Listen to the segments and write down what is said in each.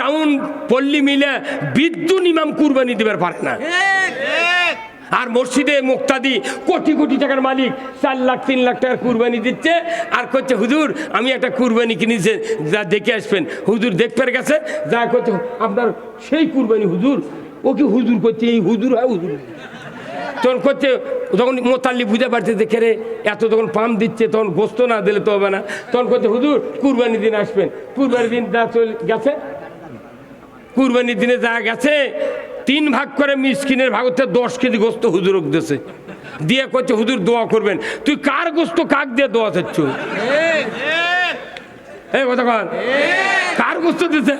Town পল্লী মিলে বিদ্যুৎ ইমাম কুরবানি দিবার পারে না। আর মসজিদে মুক্তাদি কোটি কোটি টাকার মালিক 4 লাখ 3 লাখ টাকার কুরবানি দিচ্ছে, আর করছে হুজুর আমি একটা কুরবানি কিনেছে, যা দেখে আসবেন। হুজুর দেখতে গেছে, যা করছে আপনার সেই কুরবানি হুজুর, ও কি হুজুর করছে, এই হুজুর হয় হুজুর। তখন করছে, তখন মোতাল্লি বুঝে পারছে দেখে রে এত তখন পাম দিচ্ছে, তখন গোস্ত না দিলে তো হবে না। তখন করছে হুজুর কুরবানি দিন আসবেন। কুরবানির দিন যা চলে গেছে, কুরবানির দিনে যা গেছে 3 ভাগ করে মিসকিনের ভাগ হচ্ছে 10 কেজি গোস্ত হুজুর দিয়েছে, দিয়ে করছে হুজুর দোয়া করবেন। তুই কার গোস্ত কাক দিয়ে দোয়া চাচ্ছ? এই কথা কর, কার গোস্ত দিছে?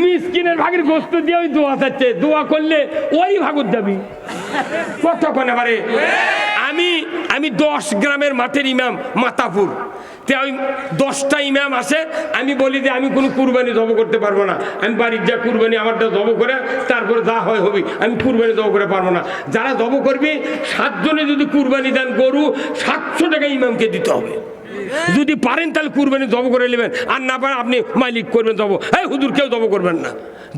মিসকিনের ভাগের গোস্ত দিয়ে ওই দোয়া চাচ্ছে, দোয়া করলে ওই ভাগত যাবি কতক্ষণ। এবারে আমি 10 গ্রামের মাঠের ইমাম মাতাপুর, তে ওই 10টা ইমাম আসে, আমি বলি যে আমি কোনো কুরবানি জব করতে পারবো না, আমি বাড়ির যা কুরবানি আমারটা জব করে তারপরে যা হয় হবি, আমি কুরবানি জব করে পারবো না। যারা জব করবি 7 জনে যদি কুরবানি দেন গরু 700 টাকা ইমামকে দিতে হবে। যদি পারেন তাহলে কুরবানি জব করে নেবেন, আর না পারেন আপনি মালিক করবেন জব। এই হুজুর কেউ জব করবেন না,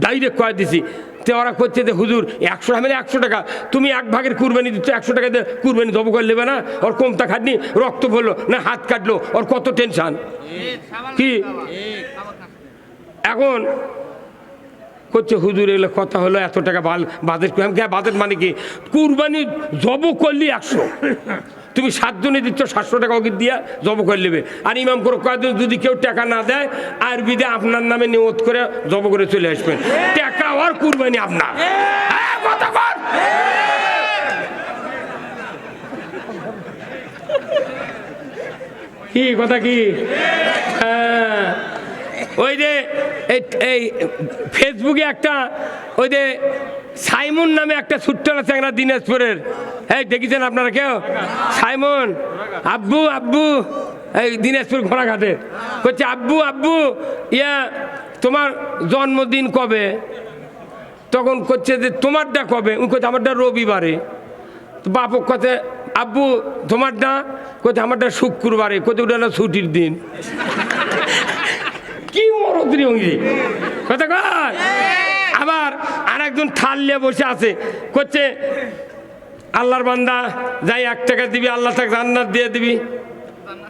ডাইরেক্ট কয়ে দিছি। তো ওরা করছে যে হুজুর 100 টাকা, তুমি 1 ভাগের কুরবানি দিচ্ছ, 100 টাকা দিয়ে কুরবানি জব করে নেবে না? ওর কোমটা খাটনি, রক্ত পড়লো না হাত কাটলো, ওর কত টেনশন কি। এখন করছে হুজুর এগুলো কথা হলো এত টাকা বাজেট, বাজেট মানে কি? কুরবানি জব করলি 100, তুমি 7 জনে দিচ্ছ 700 টাকা ওকে দিয়া জব করে নেবে। আর ইমাম করে কয়েকদিন যদি কেউ টাকা না দেয় আর বিদে আপনার নামে নিয়ত করে জব করে চলে আসবেন, টাকা আর কুরবানি আপনার। কি কথা কি? হ্যাঁ, ওই যে এই ফেসবুকে একটা ওই যে সাইমন নামে একটা ছোট্ট চ্যাংরা দিনাজপুরের, এই দেখেছেন আপনারা কেউ? সাইমন আব্বু আব্বু, এই দিনাজপুর ঘোড়াঘাটে করছে আব্বু আব্বু ইয়া তোমার জন্মদিন কবে? তখন করছে যে তোমারটা কবে? উনি করছে আমারটা রবিবারে। বাপক কথা আব্বু তোমারটা? করছে আমারটা শুক্রবারে। কোথায় ওটা না ছুটির দিন। কি মরদ্রি কথা কর। আবার আর একজন থাল নিয়ে বসে আছে, করছে আল্লাহর বান্দা যাই 1 টাকা দিবি আল্লাহ তাকে জান্নাত দিয়ে দিবি।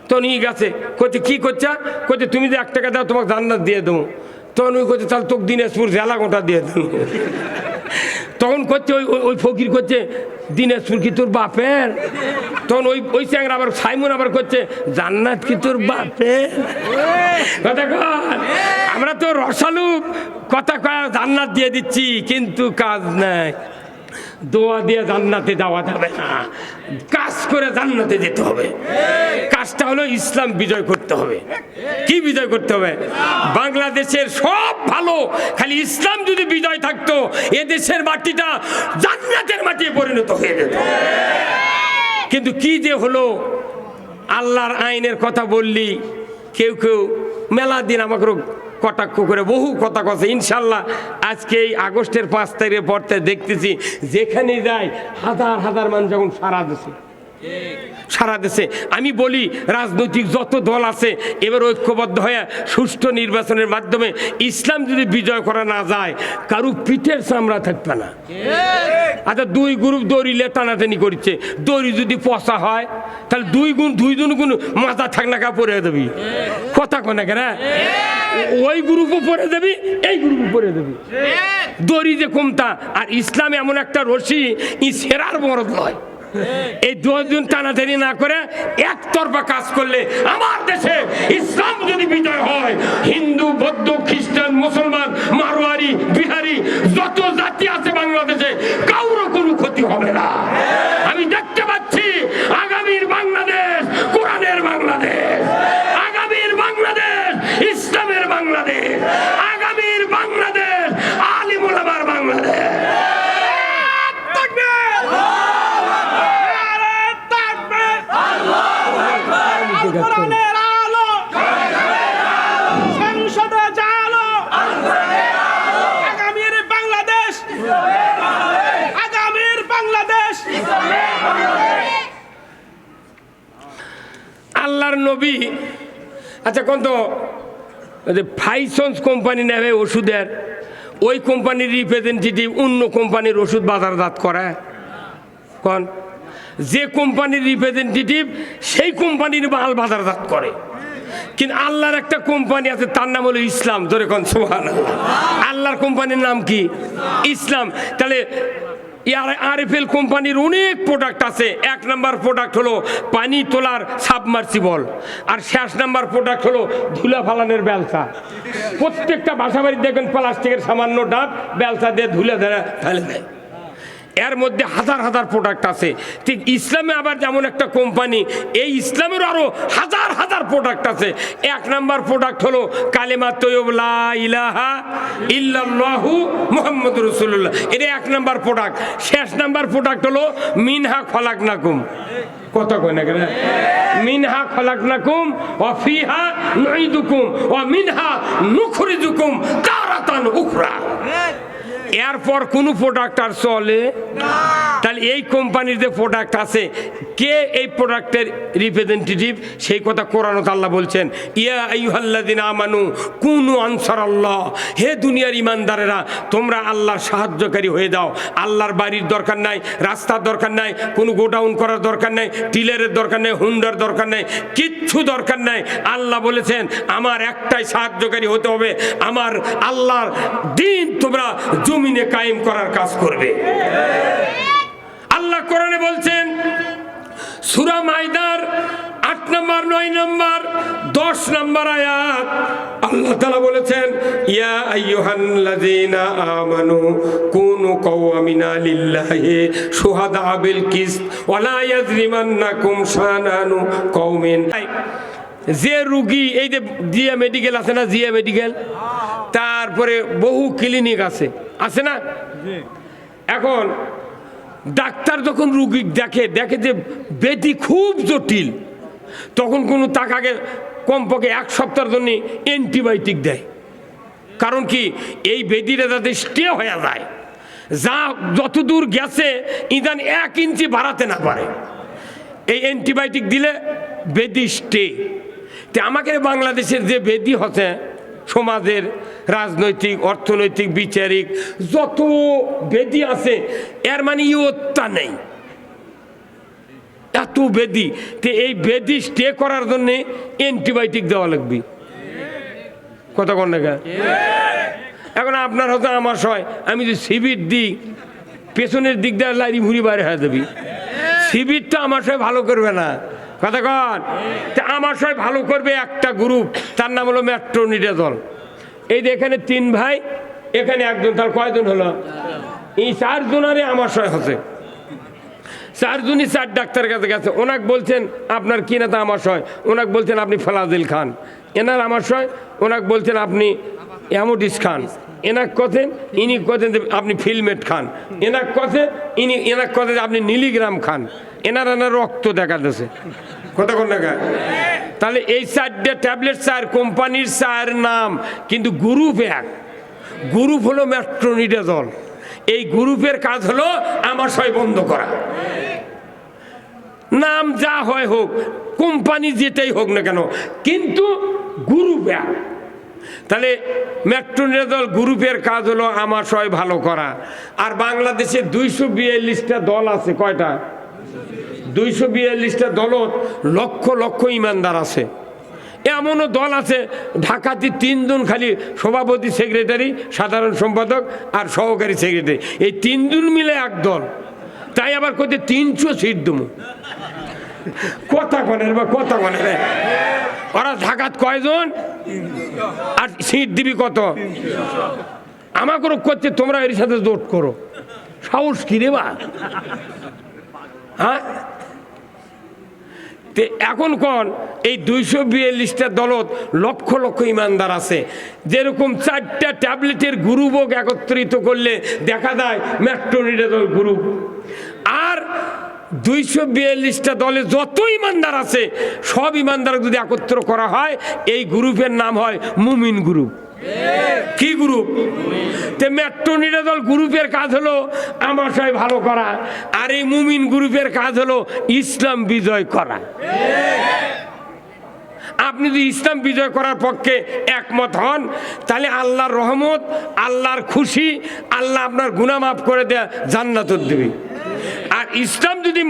তো নিয়ে গেছে, করছে কি করছে? করছে তুমি যে 1 টাকা দাও তোমাকে জান্নাত দিয়ে দেবো। তখন ওই করছে তাহলে তোকে দিনাজপুর জেলা গোটা দিয়ে দেবো। তখন করছে ওই ফকির করছে দিনাজপুর কি তোর বাপের? তখন ওই চ্যাংরা আবার সাইমন আবার করছে জান্নাত কি তোর বাপের? কথা কর। আমরা তো রসালু কথা কয় জান্নাত দিয়ে দিচ্ছি, কিন্তু কাজ নাই। দোয়া দিয়ে জান্নাতে যাওয়া যাবে না, কাজ করে জান্নাতে যেতে হবে। কাজটা হলো ইসলাম বিজয় করতে হবে। কি বিজয় করতে হবে? বাংলাদেশের সব ভালো, খালি ইসলাম যদি বিজয় থাকতো এদেশের মাটিটা জান্নাতের মাটি পরিণত হয়ে যেত। কিন্তু কি যে হলো, আল্লাহর আইনের কথা বললি কেউ কেউ মেলা দিন আমাকে কটাক্ষ করে বহু কথা কথা। ইনশাল্লাহ আজকে এই আগস্টের 5 তারিখের পর থেকে দেখতেছি যেখানে যায় হাজার হাজার মানুষ যখন সারা দেশে। আমি বলি রাজনৈতিক যত দল আছে এবার ঐক্যবদ্ধ হয়ে সুষ্ঠু নির্বাচনের মাধ্যমে ইসলাম যদি বিজয় করা না যায় কারু পিঠের চামড়া থাকবে না। আচ্ছা 2 গ্রুপ দড়িলে টানাটানি করছে, দড়ি যদি পচা হয় তাহলে 2 জন মাথা থাকনা কা পরে দেবি। কথা কনে কেন? ওই গ্রুপও পরে দেবি, এই গ্রুপও পরে দেবি। দড়ি যে কমতা। আর ইসলাম এমন একটা রশি, ই সেরার মরদ নয়। এই 2 জন টানাটানি না করে একতরফা কাজ করলে আমার দেশে ইসলাম যদি বিজয় হয়, হিন্দু বৌদ্ধ খ্রিস্টান মুসলমান মারোয়ারি বিহারি যত জাতি আছে বাংলাদেশে কারো কোনো ক্ষতি হবে না। আমি দেখতে পাচ্ছি আগামীর বাংলাদেশ কোরআনের বাংলাদেশ, আগামীর বাংলাদেশ ইসলামের বাংলাদেশ, আগামীর বাংলাদেশ আলিম ওলামার বাংলাদেশ। আল্লাহর নবী, আচ্ছা কোন তো ওই যে ফাইসন্স কোম্পানি নেবে ওষুধের, ওই কোম্পানির রিপ্রেজেন্টেটিভ অন্য কোম্পানির ওষুধ বাজারজাত করে? কোন যে কোম্পানির রিপ্রেজেন্টেটিভ সেই কোম্পানির মাল বাজারজাত করে। কিন্তু আল্লাহর একটা কোম্পানি আছে, তার নাম হলো ইসলাম। ধরে কোন সুবহানাল্লাহ। আল্লাহর কোম্পানির নাম কি? ইসলাম। তাহলে আরএফএল কোম্পানির অনেক প্রোডাক্ট আছে। 1 নম্বর প্রোডাক্ট হলো পানি তোলার সাবমার্সিবল, আর শেষ নাম্বার প্রোডাক্ট হলো ধুলা ফালানোর বেলচা। প্রত্যেকটা বাসা বাড়ি দেখবেন প্লাস্টিকের সামান্য ডাব বেলচা দিয়ে ধুলে ধরে ফেলে দেয়। এর মধ্যে হাজার হাজার প্রোডাক্ট আছে। ঠিক ইসলামে আবার যেমন একটা কোম্পানি, এই ইসলামের আরো হাজার হাজার প্রোডাক্ট আছে। 1 নম্বর প্রোডাক্ট হলো কালেমা তৈয়ব লা ইলাহা ইল্লাল্লাহু মুহাম্মাদুর রাসূলুল্লাহ, এটা 1 নম্বর প্রোডাক্ট। শেষ নাম্বার প্রোডাক্ট হলো মিনহা খলাকনাকুম। কত কয় না কেন? মিনহা খলাকনাকুম ওয়া ফিহা নুঈদুকুম ওয়া মিনহা নুখরিজুকুম তারাতান উখরা। এরপর কোন প্রোডাক্ট আর চলে না। তাহলে এই কোম্পানির যে প্রোডাক্ট আছে, কে এই প্রোডাক্টের রিপ্রেজেন্টেটিভ? সেই কথা কোরআনে আল্লাহ বলছেন, ইয়া আইয়ুহাল্লাযিনা আমানু কুনু আনসারাল্লাহ, হে দুনিয়ার ইমানদারেরা তোমরা আল্লাহর সাহায্যকারী হয়ে যাও। আল্লাহর বাড়ির দরকার নাই, রাস্তার দরকার নাই, কোনো গোডাউন করার দরকার নাই, টিলারের দরকার নেই, হুন্ডার দরকার নেই, কিচ্ছু দরকার নাই। আল্লাহ বলেছেন আমার একটাই সাহায্যকারী হতে হবে, আমার আল্লাহর দ্বীন তোমরা জমিনে কায়েম করার কাজ করবে। আল্লাহ কোরআনে বলছেন সূরা মাইদার 8 নম্বর, 9 নম্বর, 10 নম্বর আয়াত, আল্লাহ তাআলা বলেছেন ইয়া আইয়ুহাল্লাযীনা আমানু কুনু কাওয়ামিনা লিল্লাহি শুহাদা বিল কিসত ওয়া লা ইয়াজরিমান্নাকুম শানানু কওমিন। যে রুগী, এই যে জিয়া মেডিকেল আছে না, জিয়া মেডিকেল, তারপরে বহু ক্লিনিক আছে, আছে না? এখন ডাক্তার যখন রুগী দেখে যে ব্যাধি খুব জটিল, তখন কোনো তাকে কমপক্ষে 1 সপ্তাহের জন্য অ্যান্টিবায়োটিক দেয়। কারণ কি, এই ব্যাধিটা যাতে স্টে হয়ে যায়, যা যত দূর গেছে ইদান 1 ইঞ্চি বাড়াতে না পারে, এই অ্যান্টিবায়োটিক দিলে ব্যাধি স্টে। তো আমাকে বাংলাদেশের যে ব্যাধি হচ্ছে, সমাজের রাজনৈতিক, অর্থনৈতিক, বিচারিক যত ব্যাধি আছে, এর মানে ইয়ত্তা নেই, এত ব্যাধি। তো এই ব্যাধি স্টে করার জন্য অ্যান্টিবায়োটিক দেওয়া লাগবে। কথা কোন না? এখন আপনার হয়তো আমার হয়, আমি যদি শিবির দিই, পেছনের দিক দিয়ে লাইরি ভুড়ি বাইরে হয়ে যাবি। শিবিরটা আমার সবাই ভালো করবে না। কথা কন, আমার সবাই ভালো করবে একটা গ্রুপ, তার নাম হলো মেট্রোনিডাজল। এই যে এখানে 3 ভাই, এখানে 1 জন, তার কয়জন হলো? এই 4 জনারে আমার সবাই হচ্ছে। 4 জনই 4 ডাক্তারের কাছে গেছে। ওনাকে বলছেন আপনার কি না তা আমার সয়, ওনাকে বলছেন আপনি ফালাদিল খান। এনার আমার সয়, ওনাকে বলছেন আপনি অ্যামোডিস খান। এনাক কথেন, ইনি কথেন আপনি ফিলমেট খান। এনাক কথে, এনাক কথে আপনি মিলিগ্রাম খান। এনার রক্ত দেখা যাচ্ছে। কথা কোন দেখা? তাহলে এই 4টা ট্যাবলেট 4 কোম্পানির 4 নাম, কিন্তু গ্রুপ এক। গ্রুপ হলো মেট্রোনিডাজল। এই গ্রুপের কাজ হলো আমাশয় বন্ধ করা। নাম যা হয় হোক, কোম্পানি যেটাই হোক না কেন, কিন্তু গ্রুপ এক। তাহলে মেট্রোনিডাজল গ্রুপের কাজ হলো আমাশয় ভালো করা। আর বাংলাদেশে 242টা দল আছে। কয়টা? 242টা দলত লক্ষ লক্ষ ইমানদার আছে। এমনও দল আছে ঢাকাতে 3 জন খালি সভাপতি, সেক্রেটারি, সাধারণ সম্পাদক আর সহকারী সেক্রেটারি, এই 3 জন মিলে এক দল। তাই আবার কোথায় 300 সিট দেবো। কথা কনের বা কথা কনের, ওরা ঢাকাত কয়জন আর সিট দিবি কত? আমাকে করছে তোমরা এর সাথে জোট করো। সাহস কি রে বা? হ্যাঁ, এখন কোন এই 242টা দলত লক্ষ লক্ষ ইমানদার আছে। যেরকম 4টা ট্যাবলেটের গ্রুপ একত্রিত করলে দেখা যায় মেট্রোনিডাজল গ্রুপ। আর 242টা দলে যত ইমানদার আছে, সব ইমানদার যদি একত্র করা হয়, এই গ্রুপের নাম হয় মুমিন গ্রুপ। কি গ্রুপ? মেট্রোনিডাজল গ্রুপের কাজ হলো আমাশয় ভালো করা, আর এই মুমিন গ্রুপের কাজ হলো ইসলাম বিজয় করা। আপনি যদি ইসলাম বিজয় করার পক্ষে একমত হন, তাহলে আল্লাহর রহমত, আল্লাহর খুশি, আল্লাহ আপনার গুনাহ মাফ করে দেয়া জান্নাত দেবে। আর ইসলাম যদি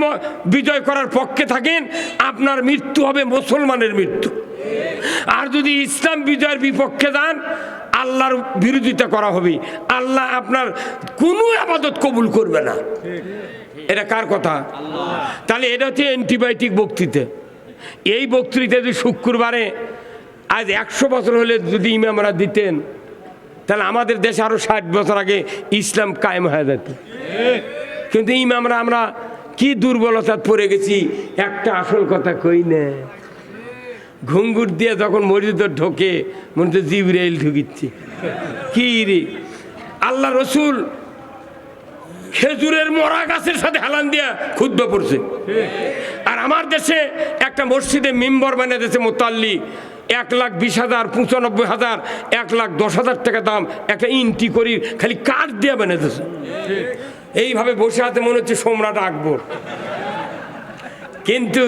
বিজয় করার পক্ষে থাকেন, আপনার মৃত্যু হবে মুসলমানের মৃত্যু। আর যদি ইসলাম বিজয়ের বিপক্ষে যান, আল্লাহর বিরোধিতা করা হবে, আল্লাহ আপনার কোনো ইবাদত কবুল করবে না। এটা কার কথা? তাহলে এটা হচ্ছে অ্যান্টিবায়োটিক বক্তৃতা। এই বক্তৃতা যদি শুক্রবারে আজ 100 বছর হলে যদি ইমামরা দিতেন, তাহলে আমাদের দেশে আরো 60 বছর আগে ইসলাম কায়েম হয়ে যেত। কিন্তু ইমামরা আমরা কি দুর্বলতা পড়ে গেছি, একটা আসল কথা কই না। ঘুঙ্গুর দিয়ে যখন মসজিদে ঢোকে, মনে হচ্ছে জিবরাইল ঢুকিচ্ছে। কি রে, আল্লাহ রসুল খেজুরের মরা গাছের সাথে হেলান দিয়া খুতবা পড়ছে। আর আমার দেশে একটা মসজিদে মিম্বর বানিয়ে দিয়েছে মোতাল্লি, 1,20,000, 95,000, 1,10,000 টাকা দাম একটা ইন্টি করি খালি কাঠ দিয়ে বানিয়ে দিয়েছে। এইভাবে বসে আছে, মনে হচ্ছে সম্রাট আকবর। কিন্তু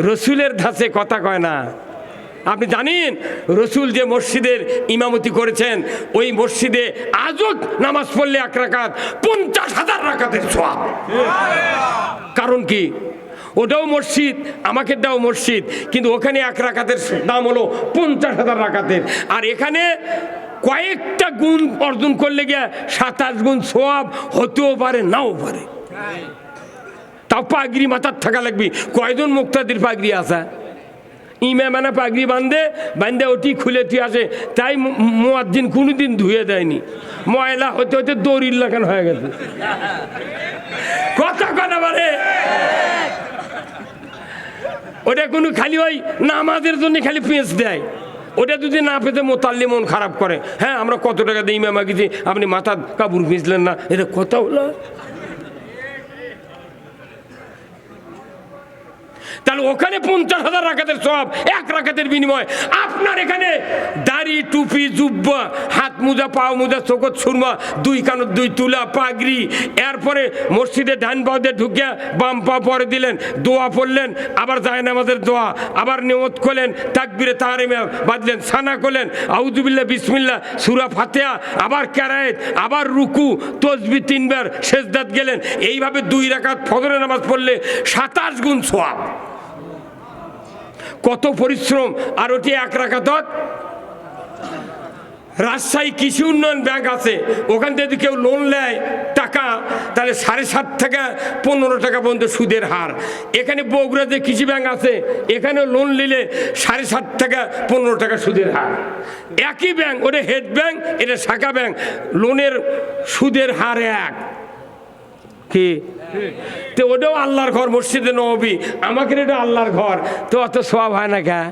রসুলের ধাঁচে কথা কয় না। আপনি জানেন রসুল যে মসজিদের ইমামতি করেছেন, ওই মসজিদে আজও নামাজ পড়লে 1 রাকাত 50,000 রাকাতের সওয়াব। কারণ কি? ওটাও মসজিদ, আমাকে দাও মসজিদ, কিন্তু ওখানে 1 রাকাতের দাম হলো 50,000 রাকাতের। আর এখানে কয়েকটা গুণ অর্জন করলে গিয়ে 27 গুণ সওয়াব হতেও পারে, নাও পারে। তাও পাগড়ি মাথার থাকা লাগবে। কয়জন মুক্তাদির পাগড়ি আসা? ইমামানা পাগড়ি বান্ধে ওটি খুলে তুই আসে, তাই মুয়াজ্জিন কোনোদিন ধুয়ে দেয়নি। ময়লা হতে হতে দড়ির লাগান হয়ে গেছে। কথা কথা বলে ওটা কোনো খালি ওই নামাজের জন্য খালি পেঁচ দেয়। ওটা যদি না পেতে মোতাল্লি মন খারাপ করে। হ্যাঁ, আমরা কত টাকা দিয়ে ইমামা গেছি, আপনি মাথা কাপড় ভিজলেন না, এটা কথা হলো? তাহলে ওখানে 50,000 রাকাতের সওয়াব 1 রাকাতের বিনিময়। আপনার এখানে দাড়ি, টুপি, জুব্বা, হাত মোজা, পাও মোজা, চোখত সুরমা, 2 কানত 2 তুলা, পাগড়ি, এরপরে মসজিদে ডান পাও দিয়ে ঢুকিয়া বাম পা পরে দিলেন, দোয়া পড়লেন, আবার জায়নামাজের দোয়া, আবার নিয়ত করলেন, তাকবীরে তাহরিমা বাঁধলেন, সানা করলেন, আউযুবিল্লাহ বিসমিল্লাহ, সূরা ফাতিহা, আবার কেরায়েত, আবার রুকু, তাসবিহ 3 বার, সেজদাত গেলেন। এইভাবে 2 রাকাত ফজরের নামাজ পড়লে 27 গুণ সওয়াব। কত পরিশ্রম! আর ওটি 1 রাকাত। রাজশাহী কৃষি উন্নয়ন ব্যাংক আছে, ওখান থেকে যদি কেউ লোন নেয় টাকা, তাহলে 7.5 থেকে 15 টাকা পর্যন্ত সুদের হার। এখানে বগুড়াতে কৃষি ব্যাংক আছে, এখানেও লোন নিলে 7.5 থেকে 15 টাকা সুদের হার। একই ব্যাংক, ওটা হেড ব্যাংক, এটা শাখা ব্যাংক, লোনের সুদের হার এক। কি তো ওটাও আল্লাহর ঘর, মসজিদে নববী, আমাকে এটা আল্লাহর ঘর, তো অত সওয়াব হয় না কে?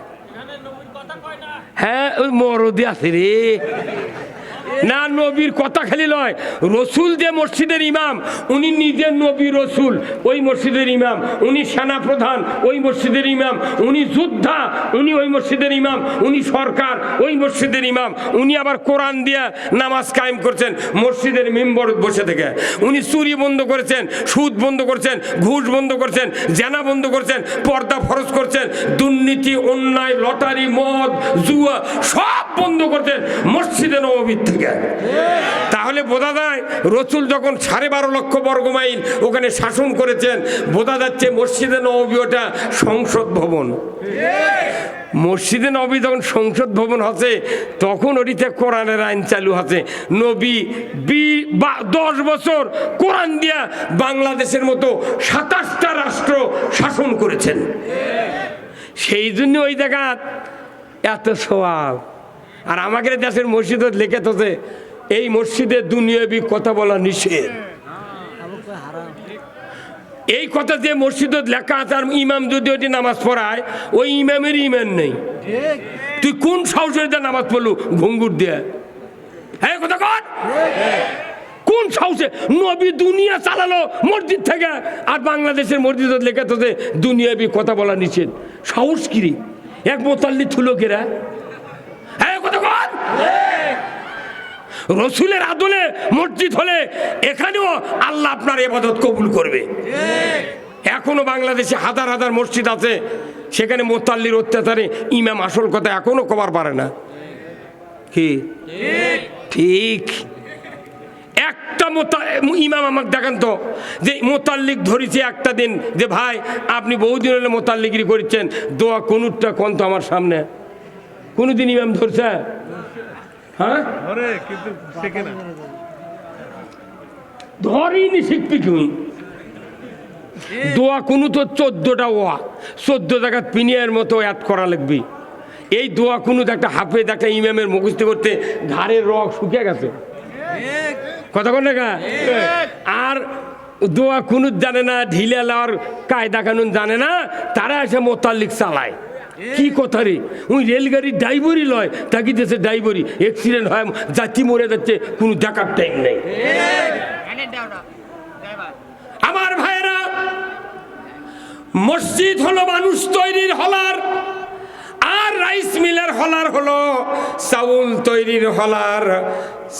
হ্যাঁ, ওই মরদি আছে রে। না, নবীর কথা খালি নয়, রসুল যে মসজিদের ইমাম, উনি নিজের নবী রসুল, ওই মসজিদের ইমাম। উনি সেনা প্রধান, ওই মসজিদের ইমাম। উনি যোদ্ধা, উনি ওই মসজিদের ইমাম। উনি সরকার, ওই মসজিদের ইমাম। উনি আবার কোরআন দিয়া নামাজ কায়েম করছেন মসজিদের মিম্বর বসে থেকে। উনি চুরি বন্ধ করেছেন, সুদ বন্ধ করছেন, ঘুষ বন্ধ করছেন, জেনা বন্ধ করছেন, পর্দা ফরজ করছেন, দুর্নীতি, অন্যায়, লটারি, মদ, জুয়া সব বন্ধ করছেন মসজিদে নববীর থেকে। তাহলে বোঝা যায় রসুল যখন 12.5 লক্ষ বর্গ মাইল ওখানে শাসন করেছেন, বোঝা যাচ্ছে মসজিদে নববী ওটা সংসদ ভবন। মসজিদে নববী যখন সংসদ ভবন হচ্ছে, তখন ওটিতে কোরআনের আইন চালু আছে। নবী 10 বছর কোরআন দিয়া বাংলাদেশের মতো 27টা রাষ্ট্র শাসন করেছেন। সেই জন্য ওই জায়গা এত সওয়াব। আর আমাদের দেশের মসজিদে লেখে থাকে এই মসজিদে দুনিয়াবি কথা বলা নিষেধ। এই কথা যে মসজিদে লেখা আছে, আর ইমাম যদি ওটি নামাজ পড়ায়, ওই ইমামের ইমান নেই। তুই কোন সাহসের দিয়ে নামাজ পড়লু ঘুঙ্গুর দিয়ে? হ্যাঁ, কথা কর, কোন সাহসে? নবী দুনিয়া চালালো মসজিদ থেকে, আর বাংলাদেশের মসজিদে লেখা থাকে দুনিয়াবি কথা বলা নিষেধ। সাহস কিরি এক মোতাল্লি থুলো কেরা? হ্যাঁ, কথা কর। রসুলের আদলে মসজিদ হলে এখানেও আল্লাহ আপনার ইবাদত কবুল করবে। এখনো বাংলাদেশে হাজার হাজার মসজিদ আছে, সেখানে মোতাল্লির অত্যাচারে ইমাম আসল কথা এখনো কবার পারে না। কি ঠিক? একটা ইমাম আমাকে দেখান তো যে মোতাল্লিক ধরেছে একটা দিন, যে ভাই আপনি বহুদিন হলে মোতাল্লিগিরি করছেন, দোয়া কুনুতটা কোন তো আমার সামনে, কোনোদিন ইমাম ধরছে? হ্যাঁ ধরিনি, শিখবি কি? দোয়া কুনু তো 14টা ওয়া, 14 জায়গা পিনিয়ার মতো অ্যাড করা লাগবে। এই দোয়া কুনুত একটা হাফেজ একটা ইমামের মুখস্থ করতে ঘাড়ের রগ শুকিয়ে গেছে, কথা বল না? আর দোয়া কুনুত জানে না, ঢিলে লাওয়ার কায়দা কানুন জানে না, তারা এসে মোতাল্লিক চালায়। কি কথা রে? ওই রেলগাড়ির ড্রাইভারই লয়, তাকে দেশে ড্রাইভারই অ্যাক্সিডেন্ট হয়, জাতি মরে যাচ্ছে, কোনো দেখার টাইম নেই। আমার ভাইরা, মসজিদ হলো মানুষ তৈরির হলার, আর রাইস মিলের হলার হলো চাউল তৈরির হলার।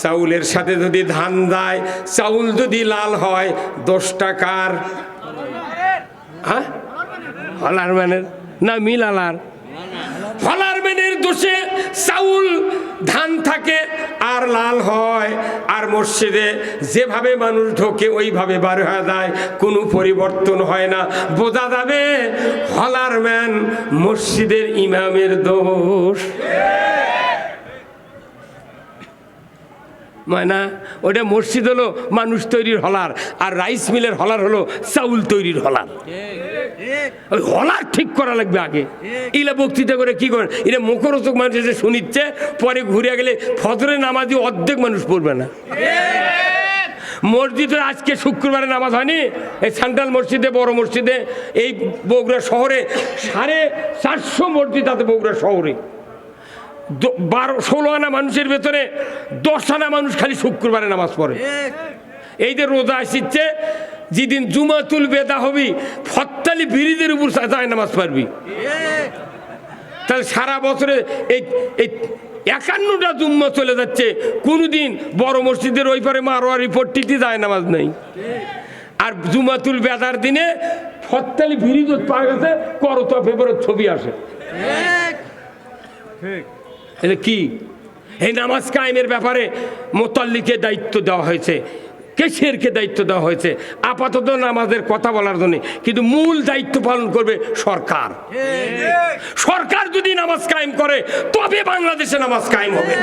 চাউলের সাথে যদি ধান দেয়, চাউল যদি লাল হয়, 10 টাকার। হ্যাঁ, হলার ম্যানের না মিল আলার? হলার ম্যানের দোষে চাউল ধান থাকে আর লাল হয়, আর মসজিদে যেভাবে মানুষ ঢোকে ওইভাবে বার হয়ে যায়, কোনো পরিবর্তন হয় না। বোঝা যাবে হলার ম্যান মসজিদের ইমামের দোষ। মানে ওটা মসজিদ হলো মানুষ তৈরির হলার, আর রাইস মিলের হলার হলো চাউল তৈরির হলার। ওই হলার ঠিক করা লাগবে আগে। এগুলা বক্তৃতা করে কি করেন, এটা মুখরোচক মানুষ এসে শুনিচ্ছে, পরে ঘুরে গেলে ফজরের নামাজি অর্ধেক মানুষ পড়বে না। মসজিদে আজকে শুক্রবারে নামাজ হয়নি, এই সেন্ট্রাল মসজিদে, বড় মসজিদে, এই বগুড়া শহরে 450 মসজিদ আছে বগুড়া শহরে। 16 আনা মানুষের ভেতরে 10 আনা মানুষ খালি শুক্রবারে নামাজ পড়ে। এই যে রোজা আসছে, যেদিন জুমাতুল বেদা হবি, ফত্তালি ব্রিজের উপর যায় নামাজ পড়বি, তাহলে সারা বছরে এই 51টা জুম্মা চলে যাচ্ছে। কোনোদিন বড় মসজিদের ওই পারে মারোয়ারি পট্টিতে যায় নামাজ নেই, আর জুমাতুল বেদার দিনে ফত্তালি ব্রিজ পাওয়া গেছে, করতা পেপারের ছবি আসে। এটা কি? এই নামাজ কায়েমের ব্যাপারে মোতাল্লিকে দায়িত্ব দেওয়া হয়েছে, কেশিয়ারকে দায়িত্ব দেওয়া হয়েছে আপাতত নামাজের কথা বলার জন্য, কিন্তু মূল দায়িত্ব পালন করবে সরকার। সরকার যদি নামাজ কায়েম করে তবে বাংলাদেশে নামাজ কায়েম হবে।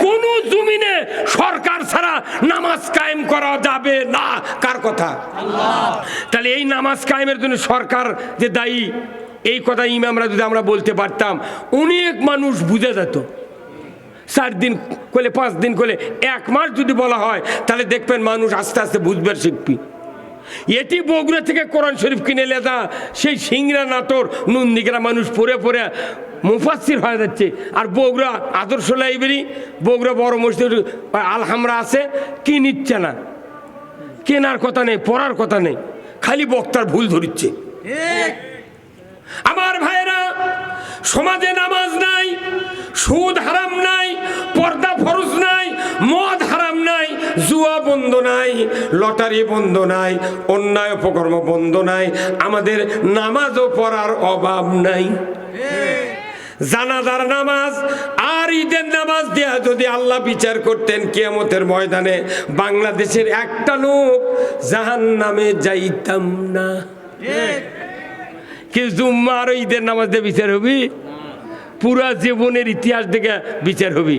কোন জমিনে সরকার ছাড়া নামাজ কায়েম করা যাবে না। কার কথা? আল্লাহ। তাহলে এই নামাজ কায়েমের জন্য সরকার যে দায়ী, এই কথা ইমামরা যদি আমরা বলতে পারতাম, অনেক মানুষ বুঝে যেত। 4 দিন করলে, 5 দিন করলে, 1 মাস যদি বলা হয়, তাহলে দেখবেন মানুষ আস্তে আস্তে বুঝবার শিখবি। এটি বগুড়া থেকে কোরআন শরীফ কিনে লেদা, সেই সিংড়া নাটোর নন্দীগ্রাম মানুষ পড়ে পড়ে মুফাসসির হয়ে যাচ্ছে। আর বগুড়া আদর্শ লাইব্রেরি, বগুড়া বড় মসজিদ আলহামরা আছে, কি নিচ্ছে না, কেনার কথা নেই, পড়ার কথা নেই, খালি বক্তার ভুল ধরিচ্ছে। আমার ভাইরা, সমাজে নামাজ নাই, সুদ হারাম নাই, পর্দা ফরজ নাই, মদ হারাম নাই, জুয়া বন্ধ নাই, লটারি বন্ধ নাই, অন্যায় অপকর্ম বন্ধ নাই, আমাদের নামাজও পড়ার অভাব নাই। জানাজার নামাজ আর ঈদের নামাজ দেয়া যদি আল্লাহ বিচার করতেন কিয়ামতের ময়দানে, বাংলাদেশের একটা লোক জাহান্নামে যাইতাম না। কি জুম্মা আর ঈদের নামাজ দিয়ে বিচার হবি? পুরা জীবনের ইতিহাস থেকে বিচার হবি।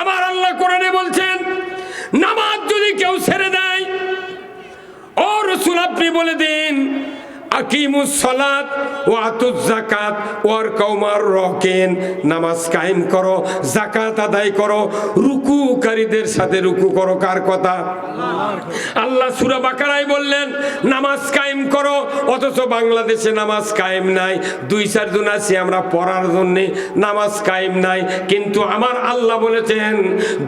আমার আল্লাহ কোরআনে বলছেন, নামাজ যদি কেউ ছেড়ে দেয়, ও রাসূল আপনি বলে দিন, আকিমুস সালাত ওয়া আতুজ যাকাত ওয়ারকাউ মা'র রাকিন, নামাজ কায়েম করো, যাকাত আদায় করো, রুকুকারীদের সাথে রুকু করো। কার কথা? আল্লাহ সূরা বাকারায় বললেন নামাজ কায়েম করো, অথচ বাংলাদেশে নামাজ কায়েম নাই। 2-4 জন আছি আমরা পড়ার জন্য, নামাজ কায়েম নাই। কিন্তু আমার আল্লাহ বলেছেন,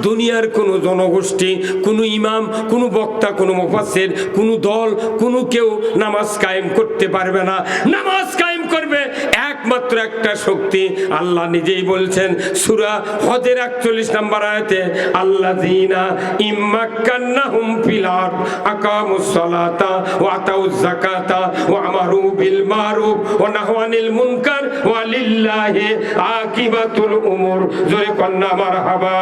দুনিয়ার কোনো জনগোষ্ঠী, কোনো ইমাম, কোনো বক্তা, কোনো মুফাসসির, কোনো দল, কোনো কেউ নামাজ কায়েম করতে পারবে না। নামাজ কায়েম করবে একমাত্র একটা শক্তি। আল্লাহ নিজেই বলছেন সূরা হজের 41 নম্বর আয়াতে, আল্লাযীনা ইম্মাক্কান্নাহুম ফিল আরদ আকামুস সালাতা ওয়া আতাউয যাকাতা ওয়া আমারু বিল মারুফ ওয়া নাহাউ আনিল মুনকার ওয়া লিল্লাহি আকিবাতুল উমুর। জোরে কন্না মারহাবা।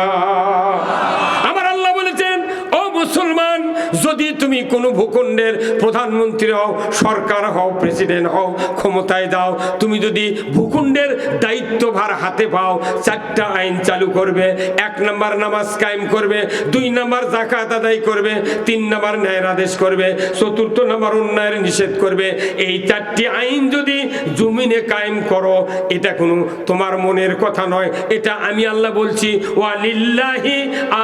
আমার আল্লাহ বলেছেন, ও মুসলমান, যদি তুমি কোনো ভূখণ্ডের প্রধানমন্ত্রী হও, সরকার হও, প্রেসিডেন্ট হও, ক্ষমতায় দাও, তুমি যদি ভূখণ্ডের দায়িত্বভার হাতে পাও, 4টা আইন চালু করবে। 1 নম্বর নামাজ কায়েম করবে, 2 নম্বর যাকাত আদায় করবে, 3 নম্বর ন্যায়ের আদেশ করবে, 4th নম্বর অন্যায়ের নিষেধ করবে। এই 4টি আইন যদি জমিনে কায়েম করো, এটা কোনো তোমার মনের কথা নয়, এটা আমি আল্লাহ বলছি। ওয়ালিল্লাহি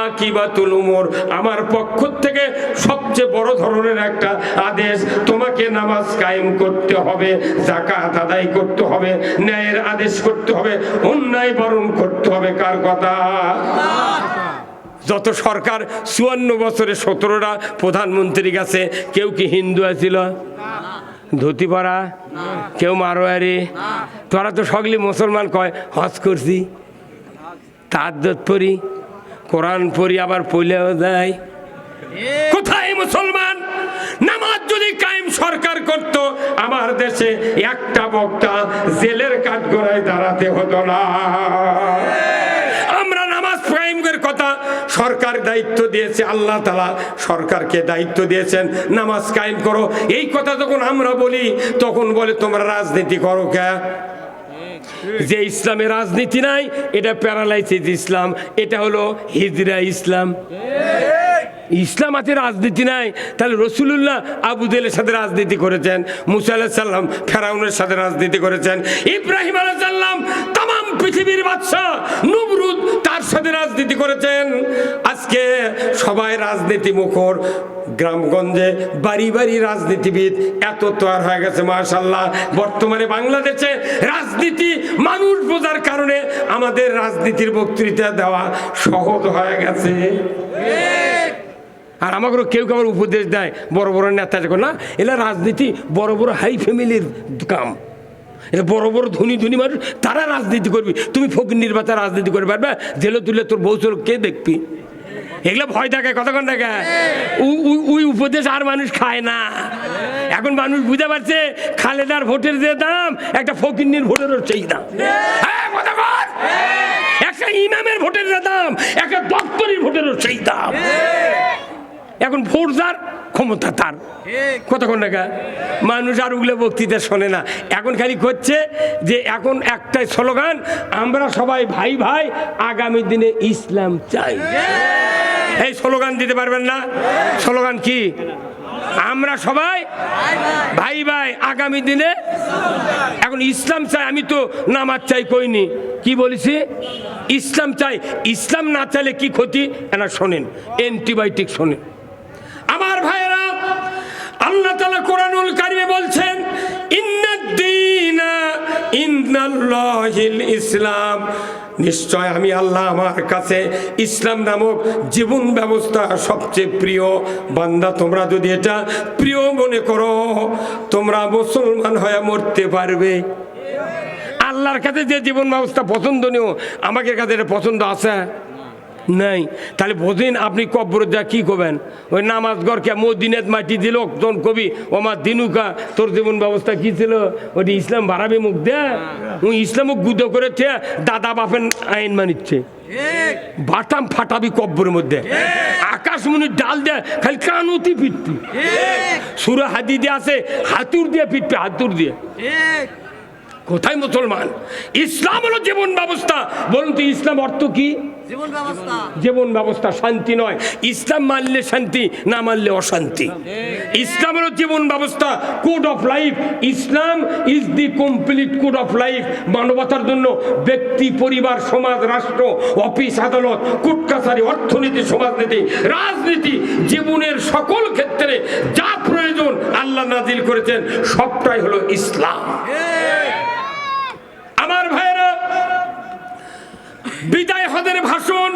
আকিবাতুল উমুর, আমার পক্ষ থেকে সবচেয়ে বড় ধরনের একটা আদেশ, তোমাকে নামাজ কায়েম করতে হবে, যাকাত আদায় করতে হবে, ন্যায়ের আদেশ করতে হবে, অন্যায় বারণ করতে হবে। কার কথা? যত সরকার 54 বছরে 17টা প্রধানমন্ত্রী গেছে, কেউ কি হিন্দু আছিল? ধুতি পরা? কেউ মারোয়ারি? তোরা তো সকলে মুসলমান কয়, হজ করছি, তাহাজ্জুদ পড়ি, কোরআন পড়ি, আবার পড়লেও যায়। কোথায় মুসলমান? নামাজ যদি কায়েম সরকার করত, আমার দেশে একটা বক্তা জেলের কাঠগড়ায় দাঁড়াতে হতো না। আমরা নামাজ কায়েমের কথা সরকার দায়িত্ব দিয়েছে, আল্লাহ তাআলা সরকারকে দায়িত্ব দিয়েছেন নামাজ কায়েম করো। এই কথা যখন আমরা বলি, তখন বলে তোমরা রাজনীতি করো কে? যে ইসলামের রাজনীতি নাই, এটা প্যারালাইসিস ইসলাম, এটা হলো হিজরা ইসলাম। ইসলাম আছে, রাজনীতি নাই। তাহলে রাসূলুল্লাহ আবু জেহেলের সাথে রাজনীতি করেছেন, মুসা আলাইহিস সালাম ফেরাউনের সাথে রাজনীতি করেছেন, ইব্রাহিম আলাইহিস সালাম तमाम পৃথিবীর বাদশা নমরুদ তার সাথে রাজনীতি করেছেন। আজকে সবাই রাজনীতি মুখর, গ্রামগঞ্জে বাড়ি বাড়ি রাজনীতিবিদ এত তৈরি হয়ে গেছে মাশাআল্লাহ। বর্তমানে বাংলাদেশে রাজনীতি মানুষ বোঝার কারণে আমাদের রাজনীতির বক্তৃতা দেওয়া সহজ হয়ে গেছে। আর আমাকে কেউ কেউ উপদেশ দেয়, বড় বড় নেতা যখন, না এলা রাজনীতি বড় বড় হাই ফ্যামিলির কাম, এটা বড় বড় ধনী ধনী মানুষ তারা রাজনীতি করবি, তুমি ফকির বাচ্চা রাজনীতি করে পারবে? জেলে তুলে তোর বউ চোর কে দেখবি? এগুলো ভয় দেখায়, কতক্ষণ দেখায়। ওই উপদেশ আর মানুষ খায় না। এখন মানুষ বুঝতে পারছে খালেদার ভোটের যে দাম, একটা ফকিন্নির ভোটেরও সেই দাম। একটা ইমামের ভোটের যে দাম, একটা দপ্তরের ভোটেরও সেই দাম। এখন ভোট যার, ক্ষমতা তার। কতক্ষণ দেখা মানুষ আর ওগুলো বক্তৃতা শোনে না। এখন খালি করছে যে এখন একটাই স্লোগান, আমরা সবাই ভাই ভাই, আগামী দিনে ইসলাম চাই। এই স্লোগান দিতে পারবেন না? স্লোগান কি? আমরা সবাই ভাই ভাই, আগামী দিনে এখন ইসলাম চাই। আমি তো নামাজ চাই কইনি, কি বলেছি? ইসলাম চাই। ইসলাম না চাইলে কি ক্ষতি এনা শোনেন, অ্যান্টিবায়োটিক শোনেন। আমার ভাইরা, আল্লাহ তাআলা কোরআনুল কারিমে বলছেন, ইন্নাদ-দীনা ইনদাল্লাহিল ইসলাম, নিশ্চয় আমি আল্লাহ, আমার কাছে ইসলাম নামক জীবন ব্যবস্থা সবচেয়ে প্রিয়। বান্দা, তোমরা যদি এটা প্রিয় মনে করো, তোমরা মুসলমান হয়ে মরতে পারবে। আল্লাহর কাছে যে জীবন ব্যবস্থা পছন্দনীয়, আমাদের কাছে এটা পছন্দ আছে নাই? তাহলে বোঝেন আপনি কব্বর যা কি করবেন? ওই নামাজ গড়কে মদিনাত মাটি দিল জন কবি, ওমা দিনুকা, তোর জীবন ব্যবস্থা কি ছিল? ওটি ইসলাম বাড়াবে মুখ দেয়, ওই ইসলামও গুদো করেছে, দাদা বাপের আইন মানিচ্ছে, বাটাম ফাটাবি কব্বরের মধ্যে, আকাশমণির ডাল দেয় খালি কানুতি পিটপি। সূরা হাদীদে আছে হাতুর দিয়ে পিটপি, হাতুর দিয়ে। কোথায় মুসলমান? ইসলাম হলো জীবন ব্যবস্থা। বলুন তো ইসলাম অর্থ কি? জীবন ব্যবস্থা, শান্তি নয়। ইসলাম মানলে শান্তি, না মানলে অশান্তি। ইসলাম হলো জীবন ব্যবস্থা, code of life. Islam is the complete code of life. মানবতার জন্য ব্যক্তি, পরিবার, সমাজ, রাষ্ট্র, অফিস, আদালত, কোর্ট কাছারি, অর্থনীতি, সমাজনীতি, রাজনীতি, জীবনের সকল ক্ষেত্রে যা প্রয়োজন আল্লাহ নাজিল করেছেন, সবটাই হলো ইসলাম। আমার ভাইরা, বিদায় হজের ভাষণ